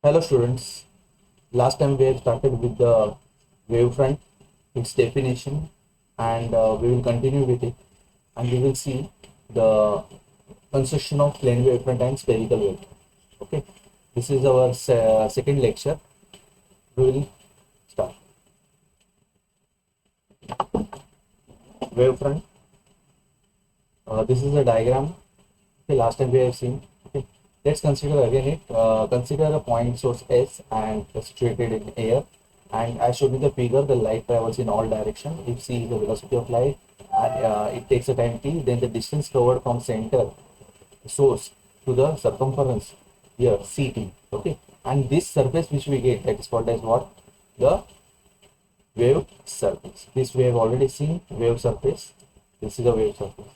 Hello students, last time we have started with the wavefront, its definition, and we will continue with it, and we will see the construction of plane wavefront and spherical wavefront. Okay, this is our second lecture. We will start. Wavefront. This is a diagram. Okay, last time we have seen. Okay, let's consider again it. Consider a point source S and situated in air. And I showed you the figure. The light travels in all directions. If c is the velocity of light, and it takes a time t, then the distance covered from center source to the circumference here ct. Okay, and this surface which we get, that is called as what? The wave surface. This we have already seen. Wave surface. This is a wave surface.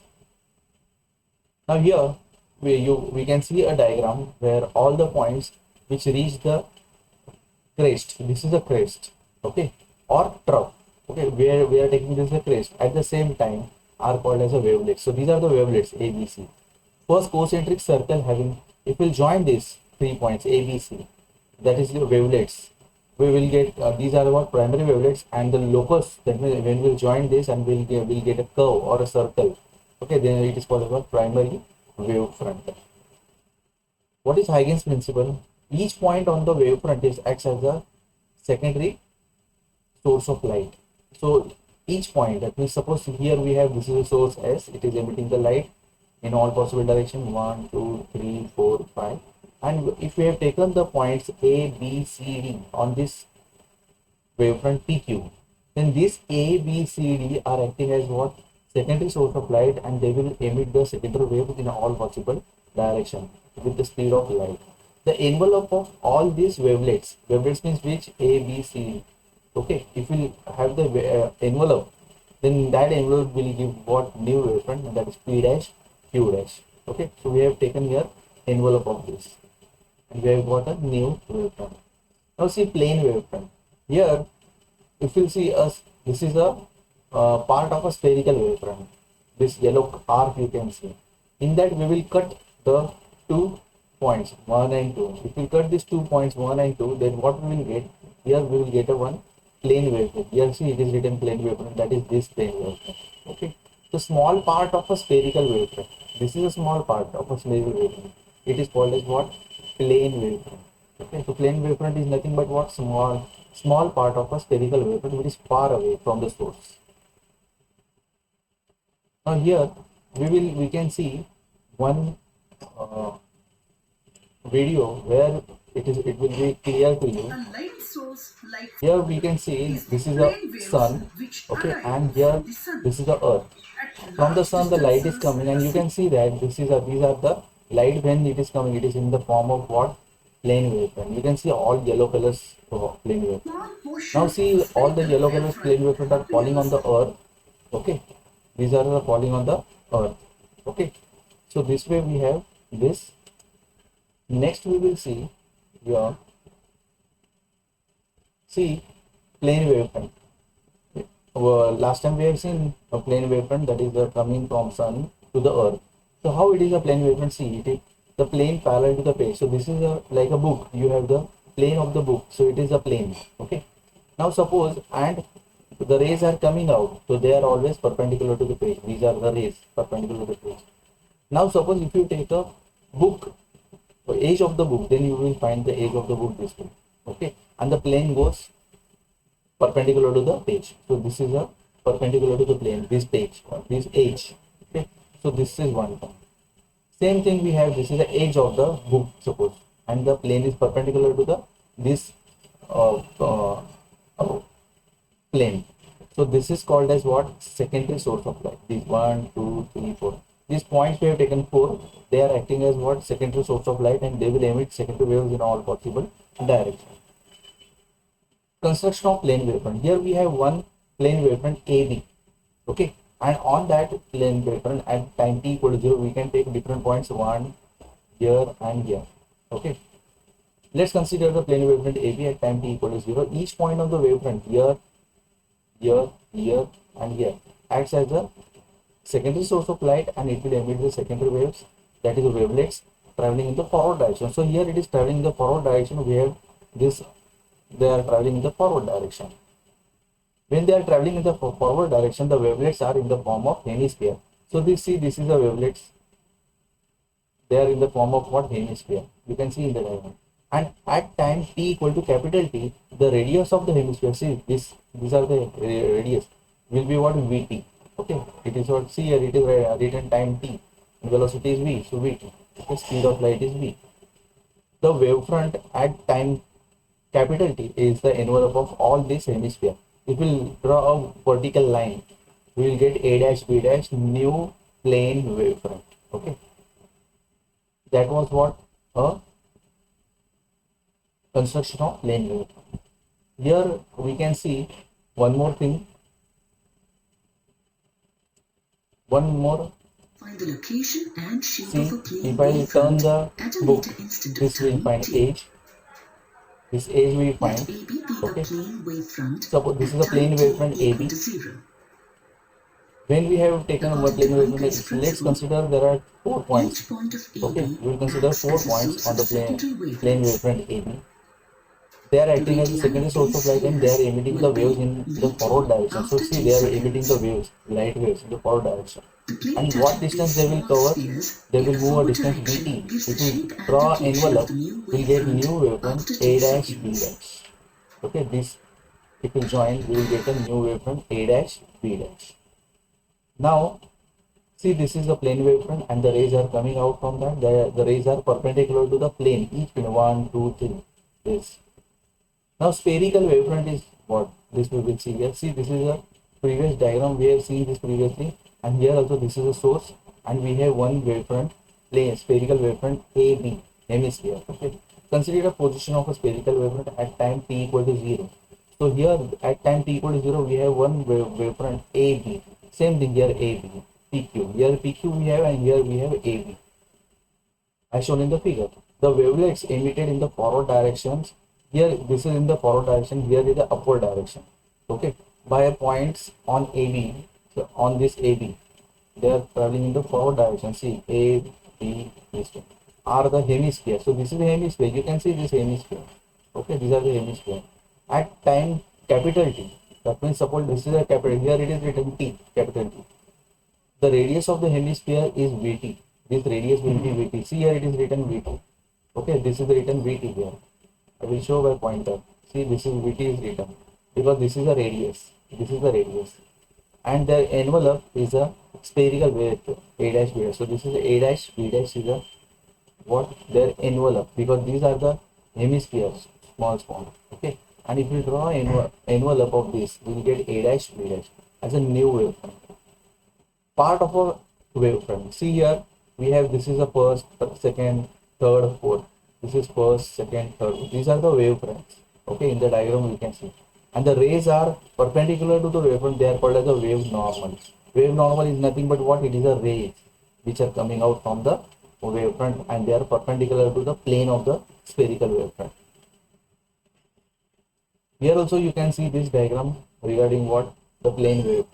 Now here we can see a diagram where all the points which reach the crest. This is a crest, okay, or trough, okay, where we are taking this as a crest. At the same time, are called as a wavelets. So these are the wavelets A, B, C. First concentric circle having, if we'll join these 3 points A, B, C, that is the wavelets. We will get these are what primary wavelets, and the locus. That means when we'll join this and we'll get a curve or a circle. Okay, then it is called as what? Primary wavefront. What is Huygens principle? Each point on the wavefront is acts as a secondary source of light. So each point, that means suppose here we have, this is a source S, it is emitting the light in all possible direction, 1, 2, 3, 4, 5. And if we have taken the points A, B, C, D on this wavefront PQ, then these A, B, C, D are acting as what? Secondary source of light, and they will emit the secondary wave in all possible direction with the speed of light. The envelope of all these wavelets means which? A, B, C, D. Okay, if we have the envelope, then that envelope will give what? New wavefront, and that is P dash, Q dash. Okay, so we have taken here envelope of this, and we have got a new wavefront. Now see plane wavefront. Here, if you see us, this is a part of a spherical wavefront. This yellow arc you can see. In that we will cut the 2 points 1 and 2. If we cut these 2 points 1 and 2, then what we will get? Here we will get a one plane wavefront. Here see it is written plane wavefront. That is this plane wavefront. Okay. The small part of a spherical wavefront. This is a small part of a spherical wavefront. It is called as what? Plane wavefront. Okay, so plane wavefront is nothing but what? Small part of a spherical wavefront which is far away from the source. Now here we can see one uh, video where it will be clear to you. A light source like Here we can see is this is a plane waves sun, which okay, arrive and from here the sun this is the earth. at From the large sun the light is distances. coming, and you can see that these are the light. When it is coming, it is in the form of what? Plane wavefront. You can see all yellow colors of plane wavefront. Small Now portion of a see all the spherical yellow colors wavefront plane wavefront are falling on appears the earth. Okay, these are the falling on the earth. Okay, so this way we have this. Next we will see here, see plane wavefront. Last time we have seen a plane wavefront, that is coming from sun to the earth. So how it is a plane wavefront? See, it is the plane parallel to the page. So this is a like a book. You have the plane of the book. So it is a plane. Okay. Now suppose, and the rays are coming out. So they are always perpendicular to the page. These are the rays perpendicular to the page. Now suppose if you take a book, the edge of the book, then you will find the edge of the book this way. Okay. And the plane goes perpendicular to the page. So this is a perpendicular to the plane, this page, this edge. Okay. So this is one point. Same thing we have, this is the edge of the book, suppose, and the plane is perpendicular to the this uh, uh, uh, plane. So this is called as what? Secondary source of light. These 1, 2, 3, 4. These points we have taken 4. They are acting as what? Secondary source of light, and they will emit secondary waves in all possible directions. Construction of plane wavefront. Here we have one plane wavefront AB. Okay, and on that plane wavefront at time t equal to 0, we can take different points 1 here and here. Okay, let's consider the plane wavefront AB at time t equal to 0. Each point on the wavefront here, here, here, and here acts as a secondary source of light, and it will emit the secondary waves, that is the wavelets. traveling in the forward direction. So here it is traveling in the forward direction. We have this, they are traveling in the forward direction. When they are traveling in the forward direction, the wavelets are in the form of hemisphere. So this is the wavelets. They are in the form of what? Hemisphere. You can see in the diagram. And at time t equal to capital T, the radius of the hemisphere, see these are the radius, will be what? Vt. Okay, it is what, see here it is written time t, and velocity is v, so vt. Okay, speed of light is v. The wavefront at time capital T is the envelope of all this hemisphere. If we will draw a vertical line, we will get a dash b dash new plane wavefront. Okay, that was what? A construction of plane wavefront. Here we can see one more thing. One more. Find the location and shape See, of a plane if I turn wavefront the at a book, later instant this of will time find t. age. This age we Let find. AB be Okay. a plane wavefront Suppose this at is a plane time t wavefront equal AB. to 0. When we have taken a According plane to wavefront, Unckel's let's principle, consider there are 4 points. each point of Okay, AB we will consider acts 4 as a points source on of the secondary plane wavelets. wavefront AB. They are The acting as a radii secondary of source these of light, and they are spheres emitting the will waves be in the forward Vt direction. So after see, t they are emitting the seconds. waves, light waves in the forward direction. The plane And what touching distance these they will small cover? spheres They in will the move a forward distance direction Vt. gives the If we shape and draw an location of envelope, the new we will get wavefront new wavefront after t A dash B seconds. dash. Okay, this if we join, we will get a new wavefront A dash B dash. Now, see, this is the plane wavefront, and the rays are coming out from that. The rays are perpendicular to the plane. Each plane, 1, 2, 3. This. Now, spherical wavefront is what? This we will see here. See, this is a previous diagram. We have seen this previously, and here also this is a source, and we have one wavefront, plane, spherical wavefront AB, hemisphere. Okay. Consider the position of a spherical wavefront at time t equal to 0. So here at time t equal to 0, we have one wavefront AB. Same thing here, AB, PQ. Here PQ we have, and here we have AB, as shown in the figure. The wavelets emitted in the forward directions, here this is in the forward direction, here is the upward direction. Okay, by points on AB, so on this AB, they are traveling in the forward direction. See, A, B, these two are the hemisphere. So this is the hemisphere. You can see this hemisphere. Okay, these are the hemisphere. At time capital T, that means suppose this is a capital. Here it is written T, capital T. The radius of the hemisphere is Vt. This radius will be Vt. See here it is written Vt. Okay, this is written Vt here. I will show by pointer. See, this is Vt is written because this is a radius. This is the radius, and the envelope is a spherical wave, A dash B dash. So this is A dash B dash is a what? Their envelope, because these are the hemispheres, small. Okay, and if we draw envelope of this, we will get A dash B dash as a new wavefront, part of a wavefront. See here, we have this is the first, second, third, fourth. This is first, second, third. These are the wavefronts. Okay, in the diagram we can see. And the rays are perpendicular to the wavefront. They are called as a wave normal. Wave normal is nothing but what? It is a rays which are coming out from the wavefront, and they are perpendicular to the plane of the spherical wavefront. Here also you can see this diagram regarding what? The plane wavefront.